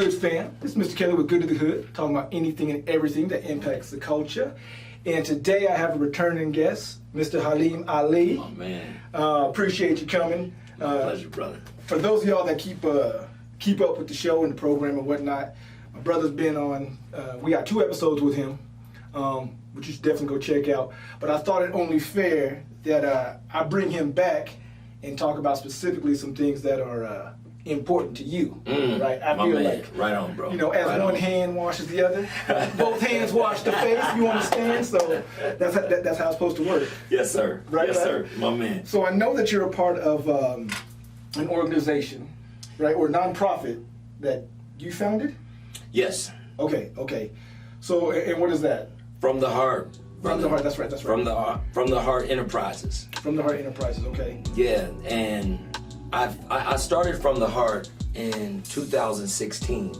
Hood fam? This is Mr. Kelly with Good to the Hood, talking about anything and everything that impacts the culture. And today I have a returning guest, Mr. Halim Ali. Oh, man. Appreciate you coming. Pleasure, brother. For those of y'all that keep up with the show and the program and whatnot, my brother's been on, we got 2 episodes with him, which you should definitely go check out. But I thought it only fair that I bring him back and talk about specifically some things that are important to you, right? I feel like, right on, bro. You know, as right one on. hand washes the other, both hands wash the face. You understand? So that's how it's supposed to work. Yes, sir. Right, yes, right? sir. My man. So I know that you're a part of an organization, right, or nonprofit that you founded. Yes. Okay. So, and what is that? From the Heart. Brother. From the Heart. That's right. From the Heart Enterprises. From the Heart Enterprises. Okay. Yeah, and I started From the Heart in 2016,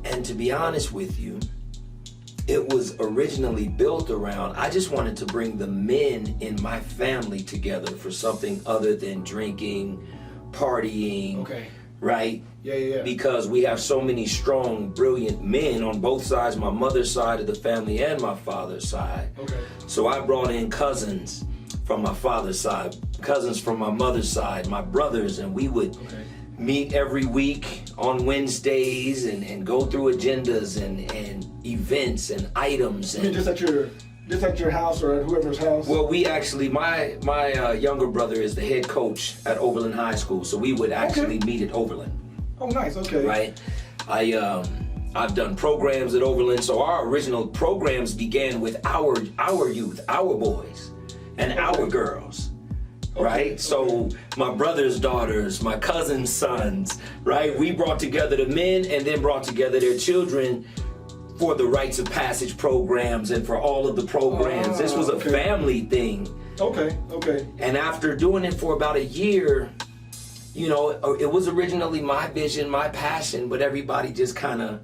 and to be honest with you, it was originally built around, I just wanted to bring the men in my family together for something other than drinking, partying, Okay. right? Yeah. Because we have so many strong, brilliant men on both sides, my mother's side of the family and my father's side. Okay. So I brought in cousins from my father's side, cousins from my mother's side, my brothers, and we would meet every week on Wednesdays and go through agendas and events and items. I mean, just at your house or at whoever's house? Well, we actually, my younger brother is the head coach at Overland High School, so we would actually meet at Overland. Oh, nice. Okay. Right. I've done programs at Overland, so our original programs began with our youth, our boys, and our girls. Right? So my brother's daughters, my cousin's sons, right? We brought together the men and then brought together their children for the rites of passage programs and for all of the programs. This was a family thing. Okay. And after doing it for about a year, you know, it was originally my vision, my passion, but everybody just kind of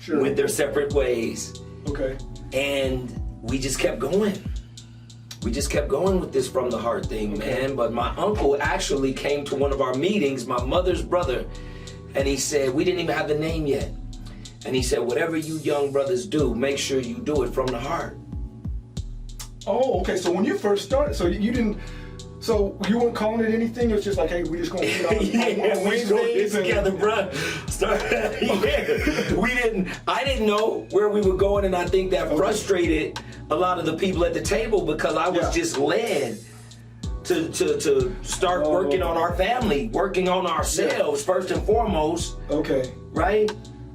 went their separate ways. Okay. And we just kept going. We just kept going with this From the Heart thing, man. But my uncle actually came to one of our meetings, my mother's brother, and he said, we didn't even have the name yet. And he said, whatever you young brothers do, make sure you do it from the heart. Oh, okay. So when you first started, so you weren't calling it anything? It was just like, hey, we just going to get on Wednesdays together, bro. I didn't know where we were going, and I think that frustrated a lot of the people at the table because I was just led to start working on our family, working on ourselves first and foremost. Okay. Right?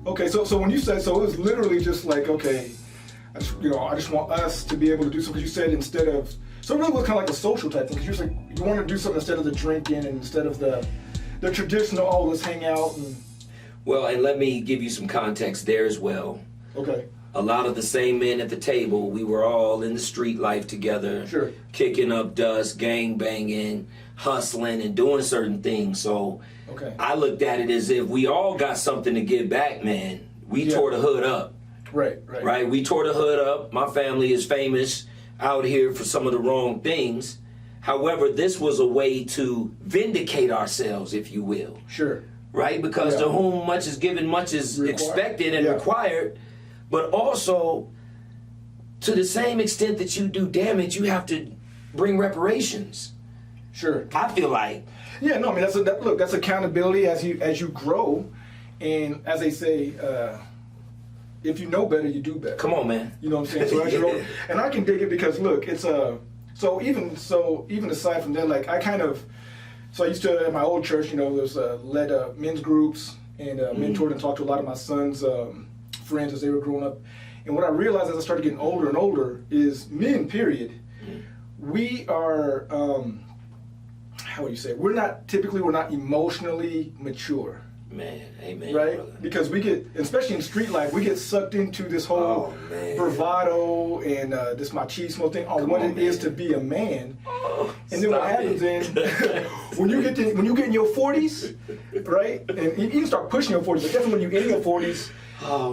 Okay, so when you said, so it was literally just like, okay, I just want us to be able to do something. Because you said instead of, so it really was kind of like a social type thing. Because you want to do something instead of the drinking and instead of the traditional, oh, let's hang out. Well, and let me give you some context there as well. Okay. A lot of the same men at the table, we were all in the street life together, kicking up dust, gang banging, hustling, and doing certain things. So I looked at it as if we all got something to give back, man. We tore the hood up. Right. We tore the hood up. My family is famous out here for some of the wrong things. However, this was a way to vindicate ourselves, if you will. Right? Because to whom much is given, much is expected and required. But also, to the same extent that you do damage, you have to bring reparations. I feel like. Yeah, no, I mean, that's accountability as you grow. And as they say, if you know better, you do better. Come on, man. You know what I'm saying? So as you're older, and I can dig it because look, it's so even aside from that, like I used to at my old church, you know, there's led men's groups and mentored and talked to a lot of my sons' friends as they were growing up. And what I realized as I started getting older and older is men, period, we are how would you say? We're not emotionally mature. Man, amen. Right? Brother. Because we get, especially in street life, we get sucked into this whole bravado and this machismo thing on what it is to be a man. And then what happens is when you get in your 40s, right? And you can start pushing your 40s, but definitely when you're in your 40s,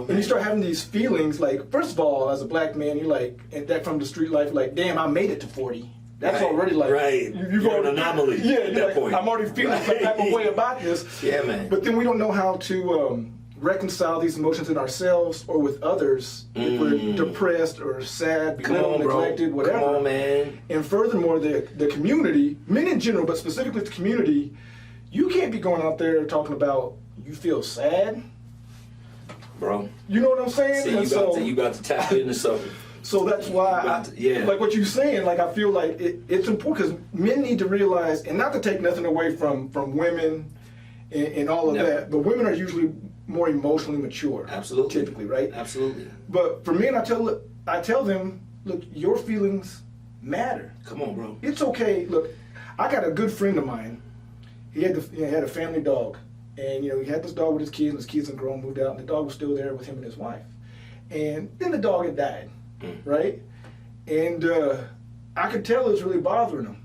and you start having these feelings like, first of all, as a black man, you're like, and that from the street life, like, damn, I made it to 40. That's already like you're an anomaly. Yeah, at that point. I'm already feeling some type of way about this. Yeah, man. But then we don't know how to reconcile these emotions in ourselves or with others if we're depressed or sad, below, neglected, whatever. Come on, man. And furthermore, the community, men in general, but specifically the community, you can't be going out there talking about you feel sad. Bro. You know what I'm saying? You about to tap into something. So that's why, like what you're saying, like I feel like it's important because men need to realize, and not to take nothing away from women and all of that, but women are usually more emotionally mature. Absolutely. Typically, right? Absolutely. But for men, I tell them, look, your feelings matter. Come on, bro. It's okay. Look, I got a good friend of mine. He had had a family dog, and he had this dog with his kids. And his kids had grown, moved out, and the dog was still there with him and his wife. And then the dog had died, right? And I could tell it was really bothering him.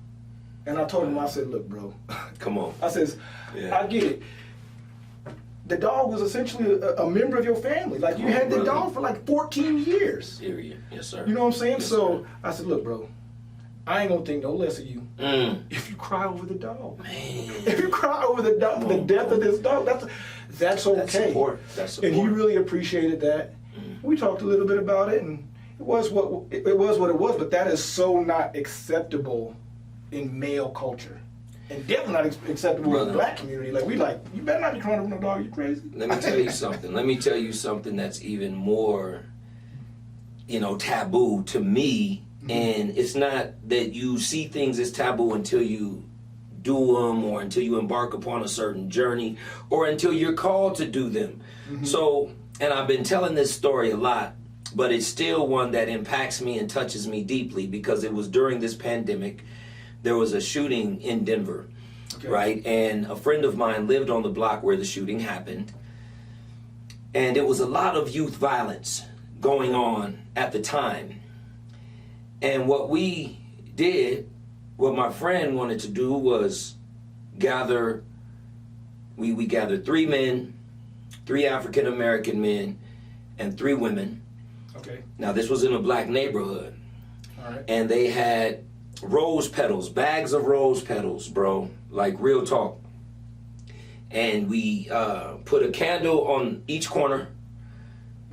And I told him, I said, look, bro. Come on. I says, I get it. The dog was essentially a member of your family. Like, you had the dog for like 14 years. Period. Yes, sir. You know what I'm saying? Yes, so sir. I said, look, bro, I ain't gonna think no less of you if you cry over the dog. Man. If you cry over the dog, the death of this dog, that's okay. That's support. That's support. And he really appreciated that. We talked a little bit about it, and it was what it was. But that is so not acceptable in male culture, and definitely not acceptable in the black community. Like, you better not be crying over no dog. You crazy? Let me tell you something. Let me tell you something that's even more, taboo to me. And it's not that you see things as taboo until you do them, or until you embark upon a certain journey, or until you're called to do them. So, and I've been telling this story a lot, but it's still one that impacts me and touches me deeply, because it was during this pandemic. There was a shooting in Denver, right? And a friend of mine lived on the block where the shooting happened. And it was a lot of youth violence going on at the time. And what we did, what my friend wanted to do, was gather, we gathered 3 men, 3 African American men, and 3 women. Okay. Now, this was in a black neighborhood. All right. And they had rose petals, bags of rose petals, bro, like real talk. And we put a candle on each corner,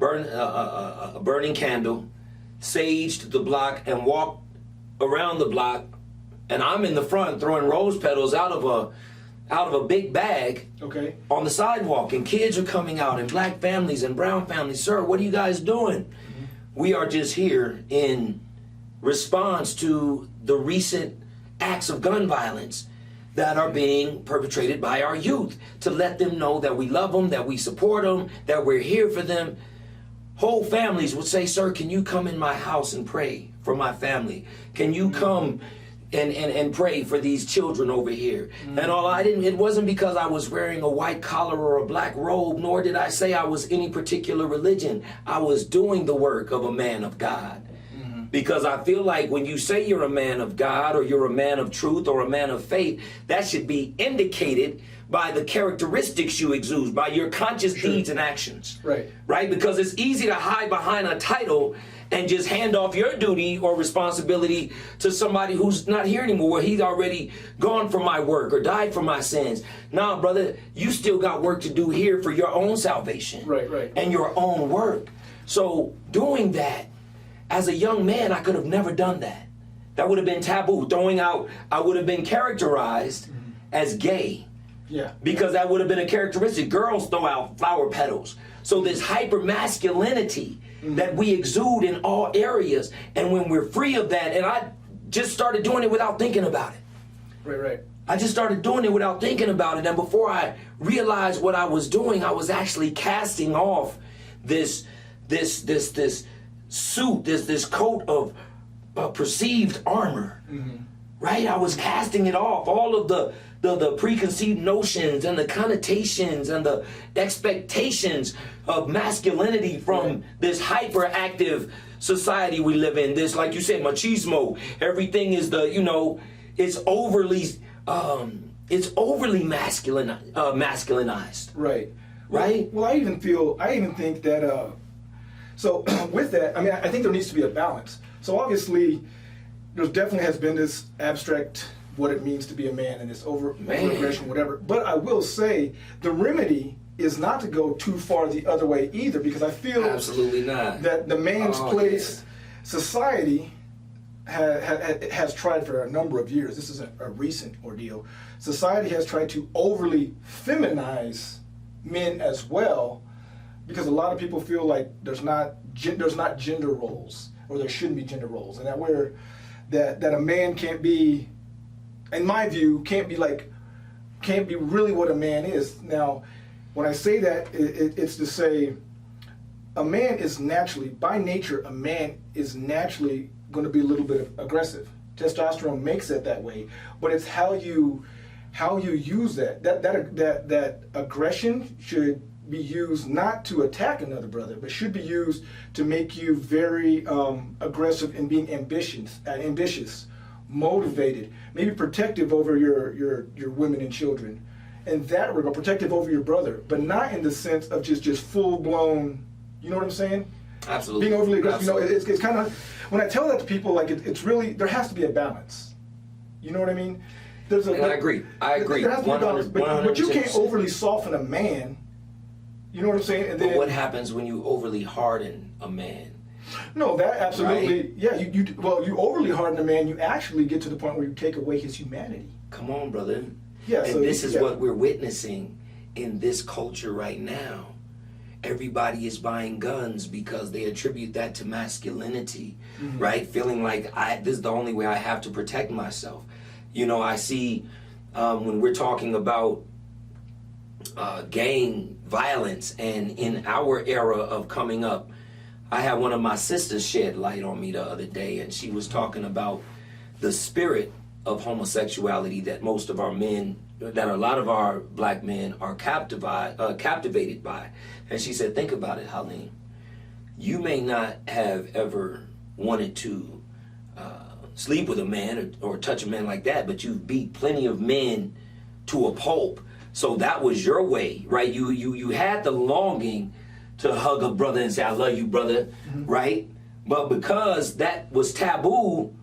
a burning candle, saged the block, and walked around the block. And I'm in the front throwing rose petals out of a big bag on the sidewalk. And kids are coming out, and black families and brown families. Sir, what are you guys doing? We are just here in response to the recent acts of gun violence that are being perpetrated by our youth, to let them know that we love them, that we support them, that we're here for them. Whole families would say, sir, can you come in my house and pray for my family? Can you come and pray for these children over here? And it wasn't because I was wearing a white collar or a black robe, nor did I say I was any particular religion. I was doing the work of a man of God. Because I feel like when you say you're a man of God, or you're a man of truth, or a man of faith, that should be indicated by the characteristics you exude, by your conscious deeds and actions. Right? Because it's easy to hide behind a title and just hand off your duty or responsibility to somebody who's not here anymore, where he's already gone for my work or died for my sins. Nah, brother, you still got work to do here for your own salvation. And your own work. So doing that, as a young man, I could have never done that. That would have been taboo. I would have been characterized as gay. Because that would have been a characteristic. Girls throw out flower petals. So this hyper masculinity that we exude in all areas, and when we're free of that, and I just started doing it without thinking about it. I just started doing it without thinking about it, and before I realized what I was doing, I was actually casting off this suit, this coat of perceived armor, right? I was casting it off, all of the preconceived notions and the connotations and the expectations of masculinity from this hyperactive society we live in. This, like you said, machismo. Everything is it's overly masculinized. Right? Well, I even think that. So with that, I mean, I think there needs to be a balance. So obviously, there definitely has been this abstract what it means to be a man and this over aggression, whatever. But I will say the remedy is not to go too far the other way either, because I feel Absolutely not. that the man's place, yeah. society has tried for a number of years. This isn't a recent ordeal. Society has tried to overly feminize men as well, because a lot of people feel like there's not gender roles, or there shouldn't be gender roles, and that a man can't be, in my view, can't be really what a man is. Now, when I say that, it's to say a man is naturally, by nature, a man is naturally going to be a little bit aggressive. Testosterone makes it that way, but it's how you use that. That aggression should be used not to attack another brother, but should be used to make you very aggressive in being ambitious, motivated, maybe protective over your women and children. In that regard, protective over your brother, but not in the sense of just full blown. You know what I'm saying? Absolutely. Being overly aggressive. Absolutely. You know, it's kind of, when I tell that to people, like it's really, there has to be a balance. You know what I mean? I agree. There has to be a balance, but you can't 100%. overly soften a man. You know what I'm saying? And But then, what happens when you overly harden a man? no, that absolutely, Right? yeah. You overly harden a man, you actually get to the point where you take away his humanity. Come on, brother. Yeah. And So this is yeah. what we're witnessing in this culture right now. Everybody is buying guns because they attribute that to masculinity, right? Feeling like this is the only way I have to protect myself. You know, I see when we're talking about gang violence, and in our era of coming up, I had one of my sisters shed light on me the other day, and she was talking about the spirit of homosexuality that most of our men, that a lot of our black men are captivated by. And she said, think about it, Halim. You may not have ever wanted to sleep with a man or touch a man like that, but you've beat plenty of men to a pulp. So that was your way, right? You had the longing to hug a brother and say, I love you, brother, right? But because that was taboo,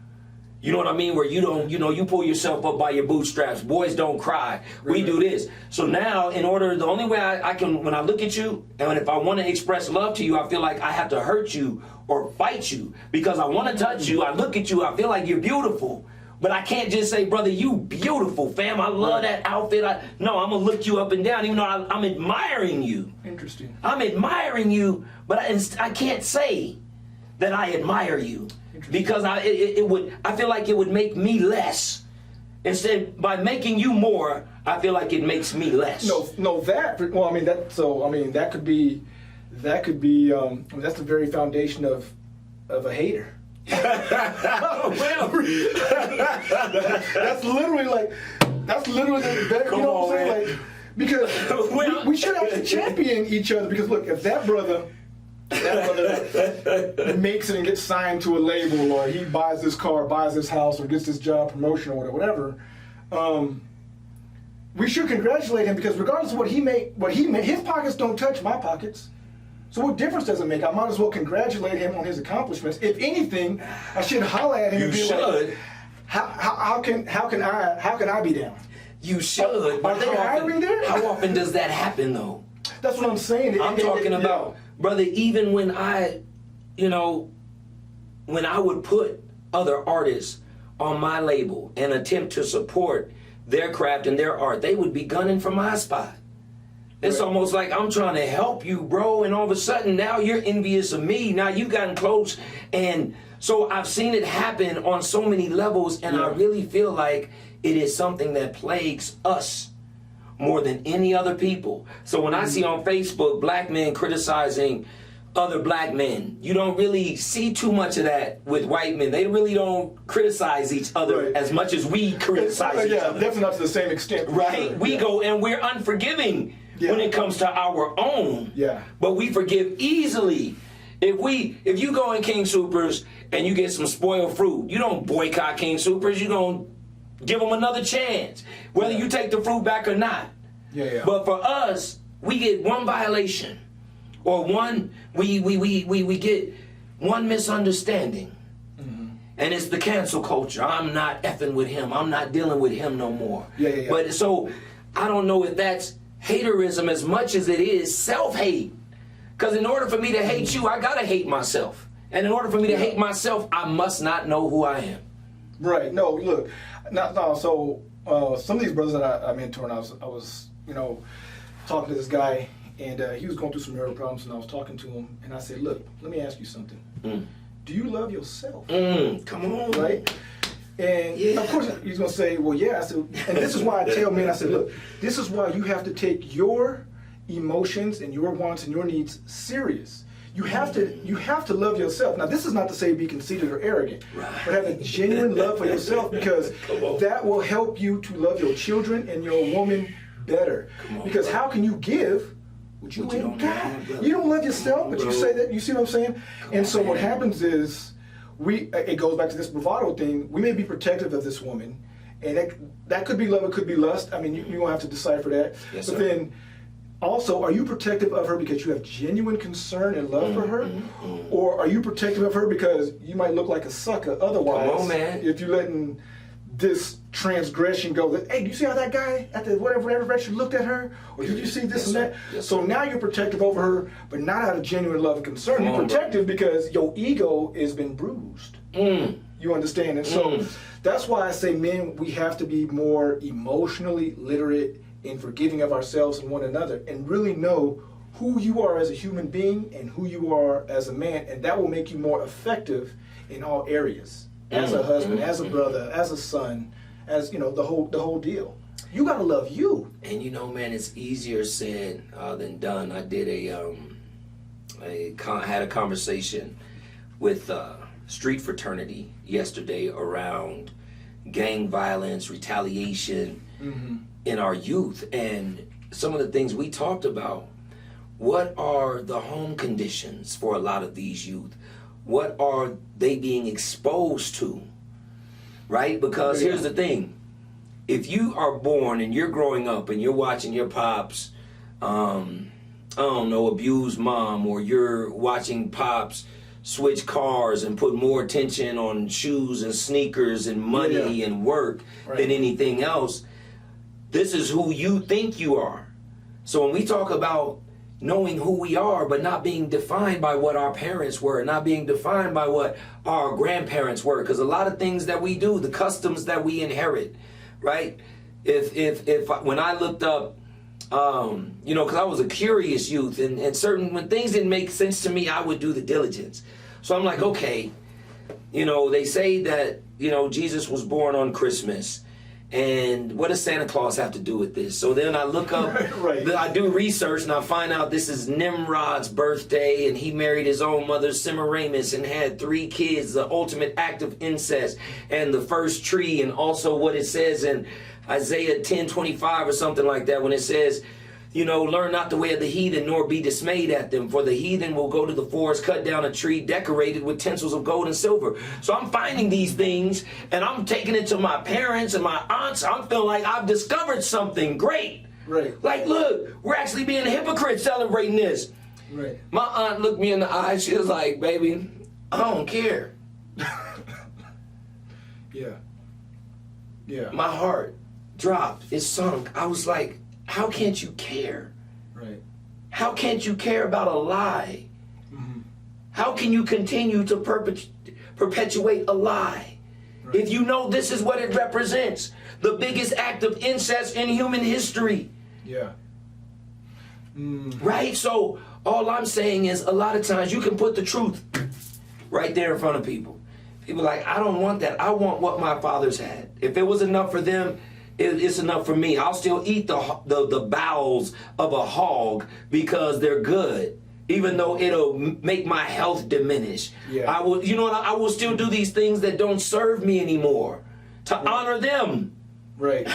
you know what I mean? Where you don't, you pull yourself up by your bootstraps. Boys don't cry. We do this. So now, the only way I can, when I look at you, and if I want to express love to you, I feel like I have to hurt you or fight you because I want to touch you. I look at you. I feel like you're beautiful. But I can't just say, brother, you beautiful, fam. I love that outfit. No, I'm going to look you up and down, even though I'm admiring you. Interesting. I'm admiring you, but I can't say that I admire you. Because I feel like it would make me less. Instead, by making you more, I feel like it makes me less. That could be, that's the very foundation of a hater. that's literally the, you know what I'm saying? Like, because we should have to champion each other, because look, if that brother makes it and gets signed to a label, or he buys this car, buys this house, or gets this job promotion or whatever, we should congratulate him, because regardless of what he made, his pockets don't touch my pockets. So what difference does it make? I might as well congratulate him on his accomplishments. If anything, I should holler at him and be like, how can I be down? You should. Are they hiring there? How often does that happen though? That's what I'm saying. I'm talking about, brother, even when when I would put other artists on my label and attempt to support their craft and their art, they would be gunning for my spot. It's almost like I'm trying to help you, bro, and all of a sudden now you're envious of me. Now you've gotten close, and so I've seen it happen on so many levels, and I really feel like it is something that plagues us more than any other people. So when I see on Facebook black men criticizing other black men, you don't really see too much of that with white men. They really don't criticize each other as much as we criticize each other. Definitely not to the same extent. Right? Sure. We go and we're unforgiving when it comes to our own. Yeah. But we forgive easily. If you go in King Soopers and you get some spoiled fruit, you don't boycott King Soopers. You don't give them another chance, whether you take the fruit back or not. But for us, we get one violation, or we get one misunderstanding, and it's the cancel culture. I'm not effing with him. I'm not dealing with him no more. But so I don't know if that's haterism as much as it is self-hate. Because in order for me to hate you, I gotta hate myself. And in order for me to hate myself, I must not know who I am. Right. No, look. So some of these brothers that I mentor, and I was talking to this guy, and he was going through some marital problems, and I was talking to him, and I said, look, let me ask you something. Do you love yourself? Come on. Right? And of course, he's going to say, well, yeah. I said, and this is why I tell men, I said, look, this is why you have to take your emotions and your wants and your needs serious. You have to love yourself. Now, this is not to say be conceited or arrogant, but have a genuine love for yourself, because that will help you to love your children and your woman better. Because how can you give what you ain't got? You don't love yourself, but you say that. You see what I'm saying? And so what happens is, it goes back to this bravado thing. We may be protective of this woman, and that could be love, it could be lust. I mean, you don't have to decipher that. Yes, but sir. then, also, are you protective of her because you have genuine concern and love for her? Or are you protective of her because you might look like a sucker otherwise? Come on, man. If you're letting this transgression go, that, hey, do you see how that guy at the whatever direction looked at her? Or did you see this and that? Yes, so sir. now you're protective over her, but not out of genuine love and concern. You're protective because your ego has been bruised. You understand? And so that's why I say, men, we have to be more emotionally literate in forgiving of ourselves and one another, and really know who you are as a human being and who you are as a man, and that will make you more effective in all areas. As a husband, as a brother, as a son, as the whole deal. You gotta love you. And man, it's easier said than done. I did had a conversation with street fraternity yesterday around gang violence, retaliation in our youth, and some of the things we talked about. What are the home conditions for a lot of these youth? What are they being exposed to? Right? Because here's the thing. If you are born and you're growing up and you're watching your pops, abuse mom, or you're watching pops switch cars and put more attention on shoes and sneakers and money and work than anything else, this is who you think you are. So when we talk about knowing who we are, but not being defined by what our parents were, not being defined by what our grandparents were, because a lot of things that we do, the customs that we inherit, right? If when I looked up, because I was a curious youth, and when things didn't make sense to me, I would do the diligence. So I'm like, okay, they say that Jesus was born on Christmas. And what does Santa Claus have to do with this? So then I look up, I do research, and I find out this is Nimrod's birthday, and he married his own mother, Semiramis, and had 3 kids, the ultimate act of incest, and the first tree, and also what it says in Isaiah 10:25 or something like that, when it says, learn not the way of the heathen, nor be dismayed at them. For the heathen will go to the forest, cut down a tree, decorated with tinsels of gold and silver. So I'm finding these things, and I'm taking it to my parents and my aunts. I'm feeling like I've discovered something great. Right. Like, look, we're actually being hypocrites celebrating this. Right. My aunt looked me in the eye. She was like, baby, I don't care. Yeah. My heart dropped. It sunk. I was like, how can't you care? Right. How can't you care about a lie? How can you continue to perpetuate a lie? Right. If you know this is what it represents, the biggest act of incest in human history. Yeah. Right? So all I'm saying is, a lot of times you can put the truth right there in front of people. People are like, I don't want that. I want what my fathers had. If it was enough for them, it's enough for me. I'll still eat the bowels of a hog because they're good, even though it'll make my health diminish. Yeah. I will, I will still do these things that don't serve me anymore to honor them. Right.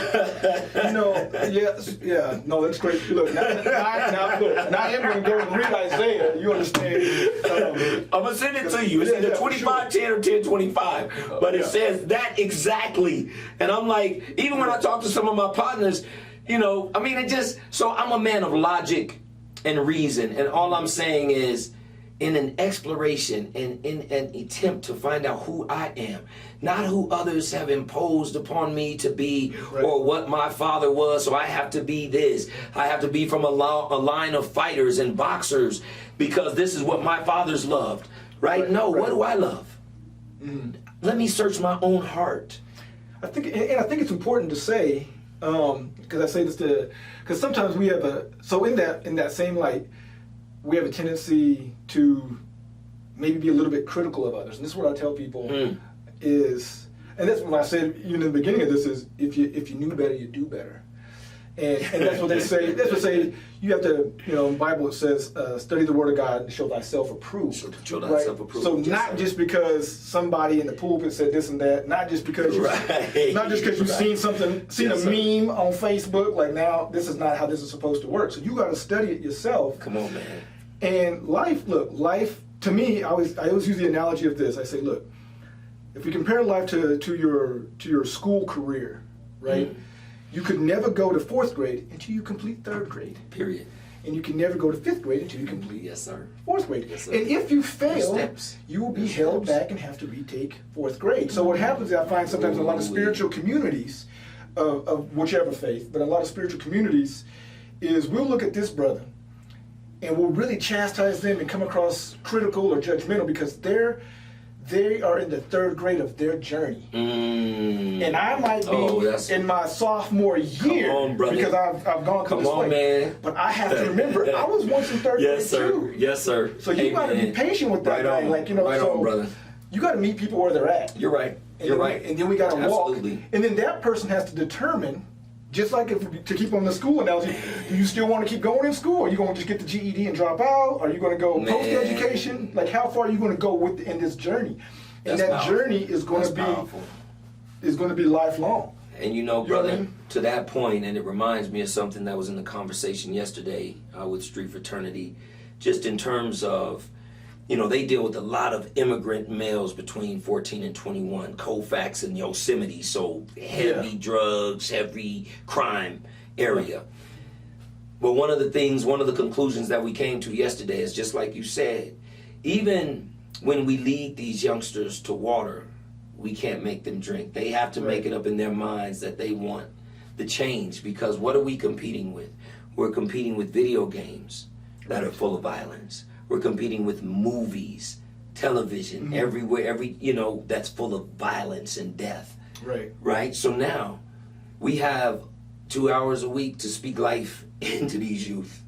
No, that's great. Look, now I'm going to go and read Isaiah. You understand? I'm going to send it to you. It's either 25:10 or 10:25. But it says that exactly. And I'm like, even when I talk to some of my partners, so I'm a man of logic and reason. And all I'm saying is, in an exploration and in an attempt to find out who I am, not who others have imposed upon me to be, or what my father was, so I have to be this. I have to be from a line of fighters and boxers because this is what my fathers loved, right? No, what do I love? Let me search my own heart. I think it's important to say, because I say this because sometimes we have in that same light, we have a tendency to maybe be a little bit critical of others. And this is what I tell people is, and that's what I said even in the beginning of this, is if you knew better, you do better. And that's what they say. That's what they say. You have to, in the Bible it says, study the Word of God and show thyself approved. Show thyself approved. So not just because somebody in the pulpit said this and that, not just because you've seen something, a meme on Facebook. Like, now this is not how this is supposed to work. So you got to study it yourself. Come on, man. And life to me, I always use the analogy of this. I say, look, if we compare life to your school career, right? You could never go to 4th grade until you complete 3rd grade. Period. And you can never go to 5th grade until you complete 4th grade. Yes, sir. And if you fail, you will be held back and have to retake 4th grade. So what happens is I find sometimes in a lot of spiritual communities of whichever faith, but a lot of spiritual communities is we'll look at this brother and we'll really chastise them and come across critical or judgmental because they are in the 3rd grade of their journey. And I might be in my sophomore year because I've gone through this way. Man. But I have to remember, I was once in 3rd grade too. Yes, sir. So you got to be patient with that guy. Brother. You got to meet people where they're at. You're right. And then we got to walk. And then that person has to determine, just like to keep on the school analogy, do you still want to keep going in school? Are you going to just get the GED and drop out? Are you going to go post-education? Like, how far are you going to go in this journey? And that journey is going to be lifelong. And brother, to that point, and it reminds me of something that was in the conversation yesterday with Street Fraternity, just in terms of, they deal with a lot of immigrant males between 14 and 21, Colfax and Yosemite, so heavy drugs, heavy crime area. But one of the conclusions that we came to yesterday is just like you said, even when we lead these youngsters to water, we can't make them drink. They have to make it up in their minds that they want the change, because what are we competing with? We're competing with video games that are full of violence. We're competing with movies, television, everywhere, that's full of violence and death. Right? So now we have 2 hours a week to speak life into these youth.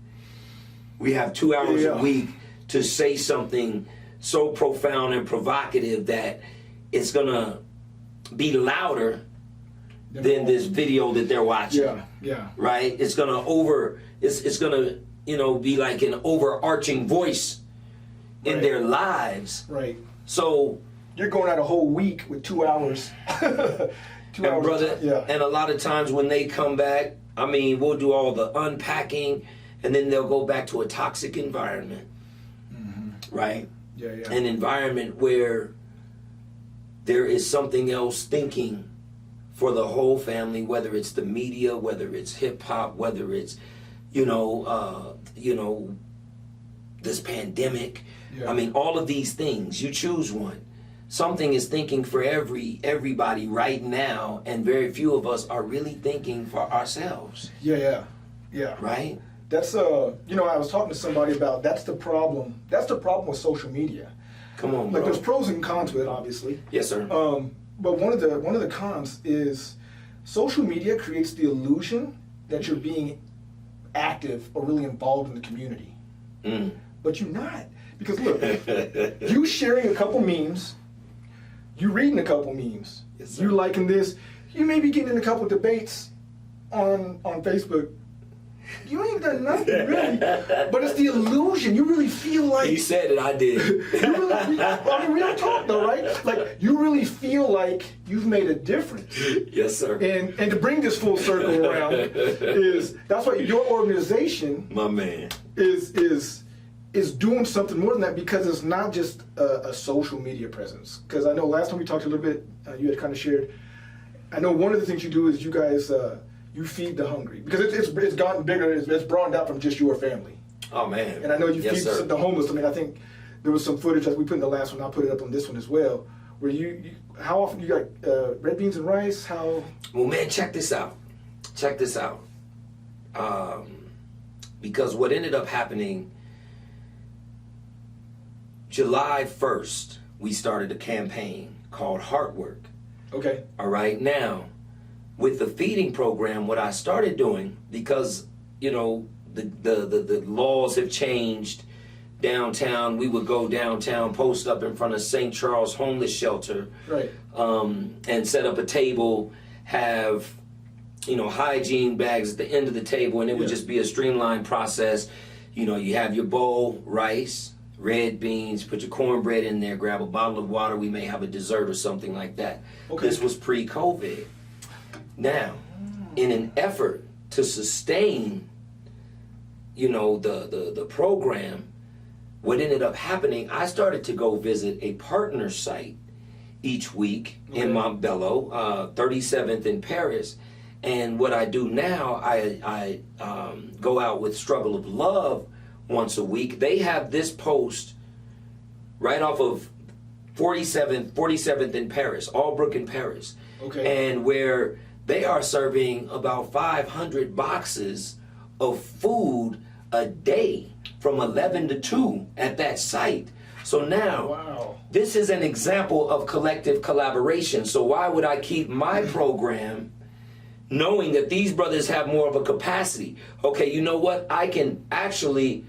We have 2 hours a week to say something so profound and provocative that it's going to be louder than this video that they're watching. Right? It's going to it's going to be like an overarching voice in their lives. So you're going out a whole week with 2 hours. 2 hours, brother. And a lot of times when they come back, we'll do all the unpacking, and then they'll go back to a toxic environment. Right? An environment where there is something else thinking for the whole family, whether it's the media, whether it's hip hop, whether it's this pandemic. All of these things, you choose one. Something is thinking for everybody right now, and very few of us are really thinking for ourselves. Right? That's I was talking to somebody about that's the problem. That's the problem with social media. Come on, bro. Like, there's pros and cons with it, obviously. Yes, sir. But one of the cons is social media creates the illusion that you're being active or really involved in the community. But you're not. Because look, you sharing a couple memes, you reading a couple memes, you liking this, you may be getting in a couple debates on Facebook. You ain't done nothing, really. But it's the illusion. You really feel like... He said it, I did. Real talk, though, right? Like, you really feel like you've made a difference. Yes, sir. And to bring this full circle around that's why your organization... My man. is doing something more than that, because it's not just a social media presence. Because I know last time we talked a little bit, you had kind of shared, I know one of the things you do is you guys... you feed the hungry, because it's gotten bigger. It's broadened out from just your family. Oh man! And I know you feed the homeless. I think there was some footage that we put in the last one. I'll put it up on this one as well. Where how often you got red beans and rice? How? Well, man, check this out. Check this out. Because what ended up happening, July 1st, we started a campaign called Heart Work. Okay. All right. Now, with the feeding program, what I started doing, because, you know, the laws have changed downtown, we would go downtown, post up in front of St. Charles Homeless Shelter, right, and set up a table, have, you know, hygiene bags at the end of the table, and it would just be a streamlined process. You know, you have your bowl, rice, red beans, put your cornbread in there, grab a bottle of water, we may have a dessert or something like that. Okay. This was pre-COVID. Now, in an effort to sustain, you know, the program, what ended up happening, I started to go visit a partner site each week in Montbello, 37th in Paris. And what I do now, I go out with Struggle of Love once a week. They have this post right off of 47th in Paris, Albrook in Paris. Okay. And where they are serving about 500 boxes of food a day from 11 to 2 at that site. So now, this is an example of collective collaboration. So why would I keep my program knowing that these brothers have more of a capacity? Okay, you know what? I can actually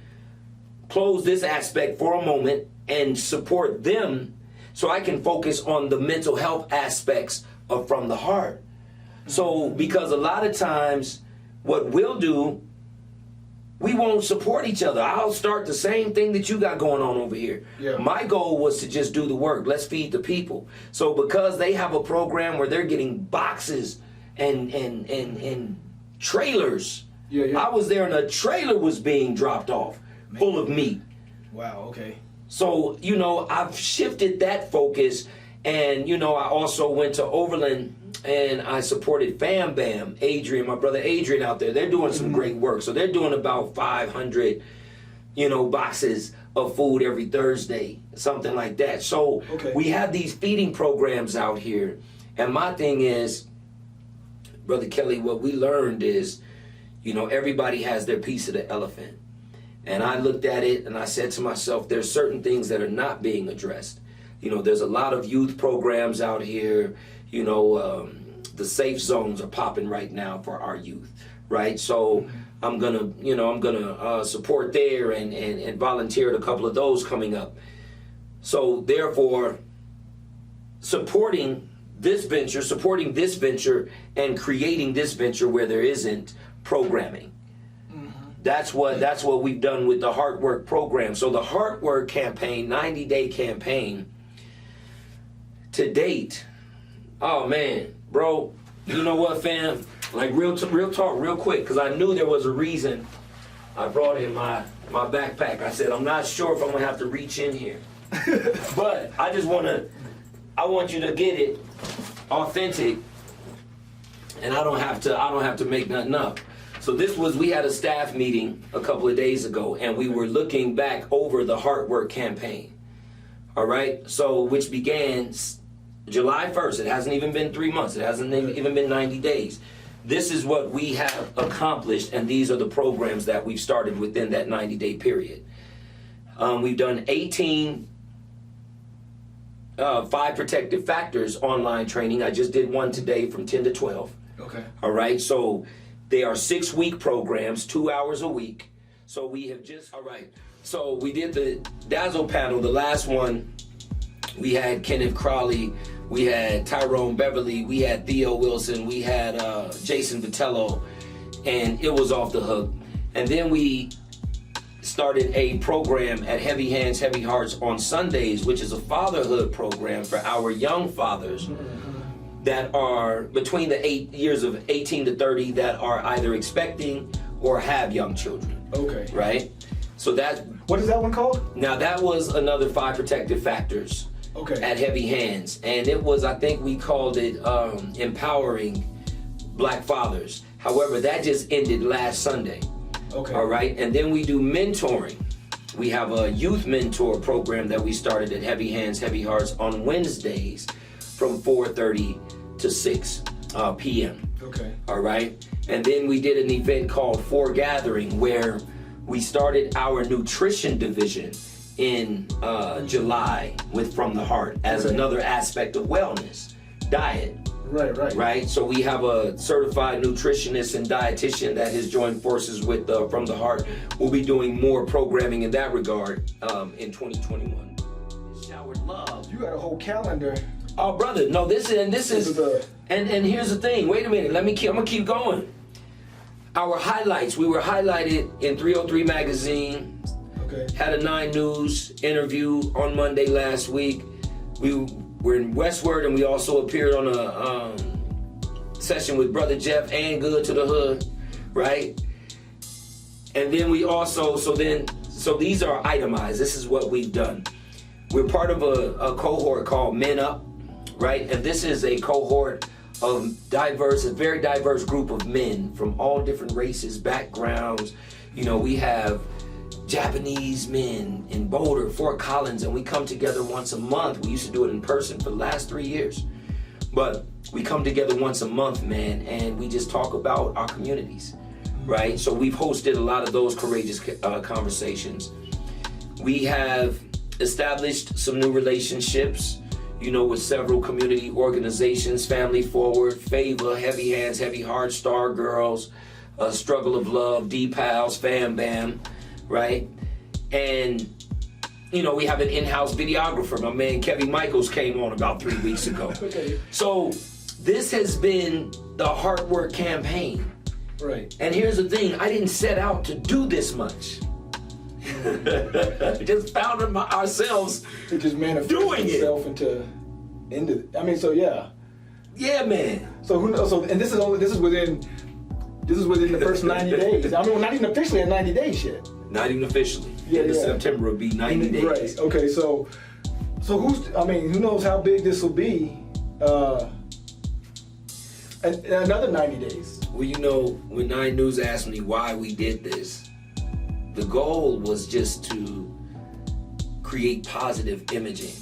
close this aspect for a moment and support them so I can focus on the mental health aspects of From the Heart. So, because a lot of times what we'll do, we won't support each other. I'll start the same thing that you got going on over here. Yeah. My goal was to just do the work. Let's feed the people. So because they have a program where they're getting boxes and trailers. I was there and a trailer was being dropped off full of meat. Wow, okay. So, you know, I've shifted that focus, and, you know, I also went to Overland and I supported Fam Bam, Adrian, my brother Adrian out there. They're doing some great work. So they're doing about 500, you know, boxes of food every Thursday, something like that. So we have these feeding programs out here. And my thing is, Brother Kelly, what we learned is, you know, everybody has their piece of the elephant. And I looked at it and I said to myself, there's certain things that are not being addressed. You know, there's a lot of youth programs out here. You know, the safe zones are popping right now for our youth, right? So I'm gonna support there and volunteer at a couple of those coming up. So therefore, supporting this venture and creating this venture where there isn't programming. That's what we've done with the Heart Work program. So the Heart Work campaign, 90-day campaign, to date, oh man, bro, you know what, fam? Like real talk, real quick, because I knew there was a reason I brought in my backpack. I said, I'm not sure if I'm gonna have to reach in here, but I want you to get it authentic, and I don't have to make nothing up. So we had a staff meeting a couple of days ago, and we were looking back over the Heart Work campaign. All right, so which began July 1st. It hasn't even been 3 months. It hasn't even been 90 days. This is what we have accomplished, and these are the programs that we've started within that 90-day period. We've done 18 5 protective factors online training. I just did one today from 10 to 12. Okay. All right, so they are 6-week programs, 2 hours a week. So we have just, all right. So we did the Dazzle panel, the last one. We had Kenneth Crowley, we had Tyrone Beverly, we had Theo Wilson, we had Jason Vitello, and it was off the hook. And then we started a program at Heavy Hands, Heavy Hearts on Sundays, which is a fatherhood program for our young fathers that are between the years of 18 to 30 that are either expecting or have young children. Okay. Right? So what is that one called? Now that was another 5 protective factors. Okay. At Heavy Hands, and it was, I think we called it empowering Black fathers. However, that just ended last Sunday. Okay. All right, and then we do mentoring. We have a youth mentor program that we started at Heavy Hands, Heavy Hearts on Wednesdays from 4:30 to 6 p.m. Okay. All right. And then we did an event called Foregathering where we started our nutrition division in July with From the Heart as another aspect of wellness, diet. Right. So we have a certified nutritionist and dietitian that has joined forces with From the Heart. We'll be doing more programming in that regard in 2021. Showered love. You got a whole calendar. Oh, brother, no, this is and here's the thing. Wait a minute. I'm gonna keep going. Our highlights. We were highlighted in 303 magazine. Okay. Had a 9 News interview on Monday last week. We're in Westward, and we also appeared on a session with Brother Jeff and Good to the Hood, right? And then we also, so these are itemized. This is what we've done. We're part of a cohort called Men Up, right? And this is a cohort of a very diverse group of men from all different races, backgrounds. You know, we have Japanese men in Boulder, Fort Collins, and we come together once a month. We used to do it in person for the last 3 years. But we come together once a month, man, and we just talk about our communities, right? So we've hosted a lot of those courageous conversations. We have established some new relationships, you know, with several community organizations, Family Forward, Favor, Heavy Hands, Heavy Hearts, Star Girls, Struggle of Love, D-Pals, Fam Bam, right? And, you know, we have an in-house videographer. My man Kevin Michaels came on about 3 weeks ago. Okay. So this has been the hard work campaign. Right. And here's the thing, I didn't set out to do this much. Just found ourselves it just manifests doing itself into I mean, so yeah. Yeah, man. So who knows? So, and this is within the first 90 days. I mean, well, not even officially in 90 days yet. Not even officially. Yeah. September will be 90 days. Right. Okay. So who knows how big this will be? Another 90 days. Well, you know, when 9 News asked me why we did this, the goal was just to create positive imaging,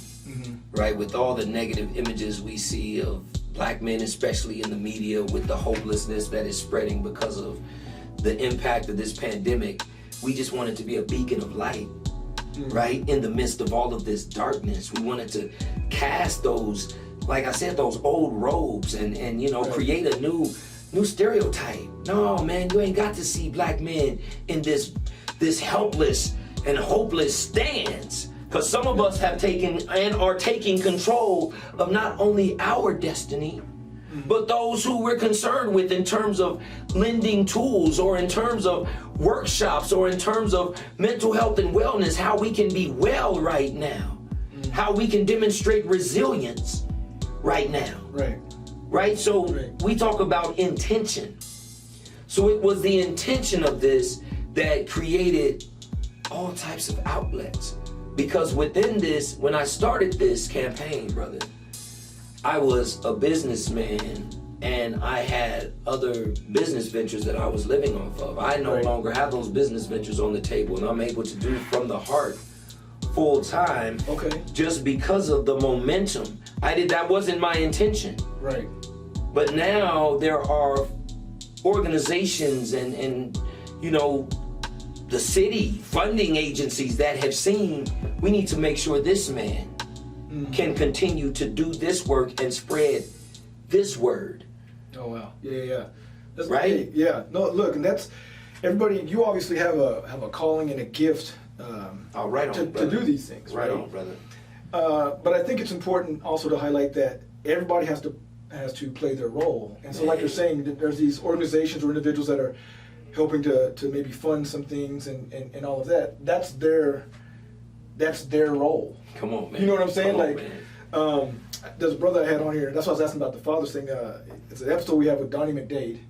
right? With all the negative images we see of black men, especially in the media, with the hopelessness that is spreading because of the impact of this pandemic, we just wanted to be a beacon of light, right? In the midst of all of this darkness, we wanted to cast those, like I said, those old robes and you know, create a new stereotype. No, man, you ain't got to see black men in this helpless and hopeless stance. Because some of us have taken and are taking control of not only our destiny, but those who we're concerned with in terms of lending tools or in terms of workshops or in terms of mental health and wellness, how we can be well right now, how we can demonstrate resilience right now. Right? So we talk about intention. So it was the intention of this that created all types of outlets. Because within this, when I started this campaign, brother, I was a businessman and I had other business ventures that I was living off of. I no longer have those business ventures on the table, and I'm able to do From the Heart full time. Okay. Just because of the momentum. That wasn't my intention. Right. But now there are organizations and you know, the city funding agencies that have seen we need to make sure this man can continue to do this work and spread this word. Oh wow, yeah. That's right. Yeah. No, look, and that's everybody. You obviously have a calling and a gift to do these things. Right on, brother. But I think it's important also to highlight that everybody has to play their role. And so, like you're saying, there's these organizations or individuals that are helping to maybe fund some things and all of that. That's their role. Come on, man. You know what I'm saying? Come on, there's a brother I had on here. That's why I was asking about the father's thing. It's an episode we have with Donnie McDade.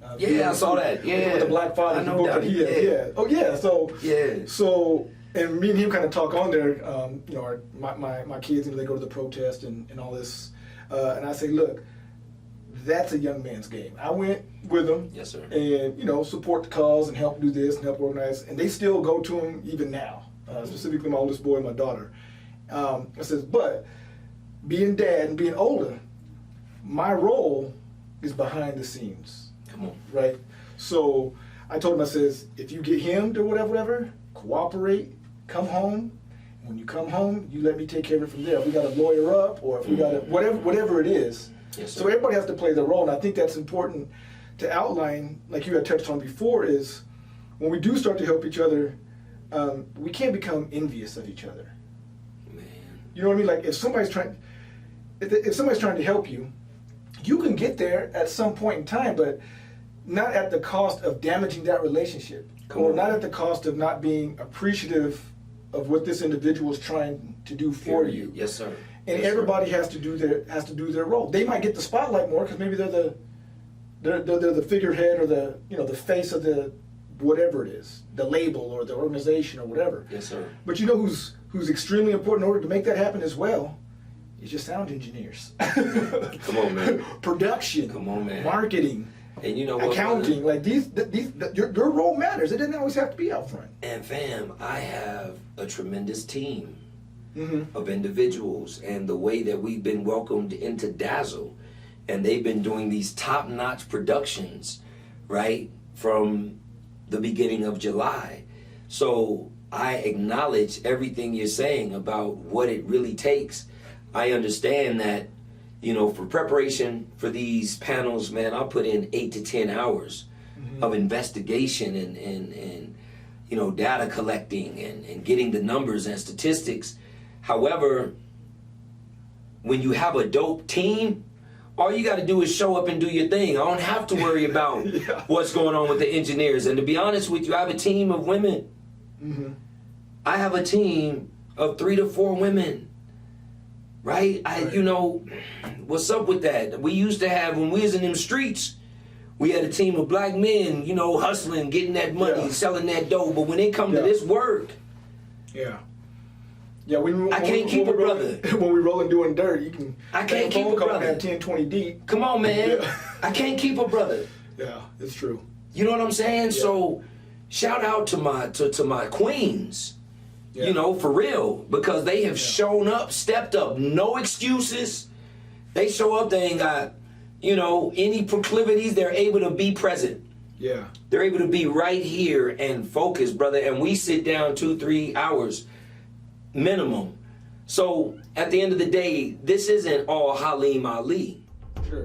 I saw that. Yeah, with the Black Father. I know book Donnie. that he had. Oh yeah. So and me and him kind of talk on there. You know, my kids, you know, they go to the protest and all this, and I say, look, that's a young man's game. I went with them. Yes, sir. And, you know, support the cause and help do this and help organize. And they still go to him even now. specifically my oldest boy and my daughter. I says, but being dad and being older, my role is behind the scenes. Come on. Right? So I told him, I says, if you get hemmed or whatever, cooperate, come home. When you come home, you let me take care of it from there. If we got to lawyer up, or if we got to, whatever it is. Yes, sir. So everybody has to play their role, and I think that's important to outline, like you had touched on before, is when we do start to help each other, we can't become envious of each other. Man. You know what I mean? Like if somebody's trying to help you, you can get there at some point in time, but not at the cost of damaging that relationship, or not at the cost of not being appreciative of what this individual is trying to do for you. Yes, sir. And yes, everybody sir. has to do their role. They might get the spotlight more because maybe they're the figurehead, or the face of the whatever it is, the label or the organization or whatever. Yes, sir. But you know who's extremely important in order to make that happen as well? Is your sound engineers. Come on, man. Production. Come on, man. Marketing. And you know what, accounting. Like your role matters. It doesn't always have to be out front. And fam, I have a tremendous team Mm-hmm. of individuals, and the way that we've been welcomed into Dazzle, and they've been doing these top-notch productions, right, from the beginning of July. So I acknowledge everything you're saying about what it really takes. I understand that, you know, for preparation for these panels, man, I'll put in 8 to 10 hours of investigation and you know, data collecting and getting the numbers and statistics. However, when you have a dope team, all you got to do is show up and do your thing. I don't have to worry about what's going on with the engineers. And to be honest with you, I have a team of women. Mm-hmm. I have a team of 3 to 4 women. Right? You know, what's up with that? We used to have, when we was in them streets, we had a team of black men, you know, hustling, getting that money, selling that dough. But when it comes to this work, I can't keep a brother. When we rolling doing dirt, you can. I can't keep a brother. 10, 20 deep. Come on, man. I can't keep a brother. Yeah, it's true. You know what I'm saying? Yeah. So, shout out to my queens. You know, for real, because they have shown up, stepped up, no excuses. They show up. They ain't got, you know, any proclivities. They're able to be present. Yeah. They're able to be right here and focus, brother. And we sit down 2-3 hours minimum. So at the end of the day, this isn't all Halim Ali. Sure.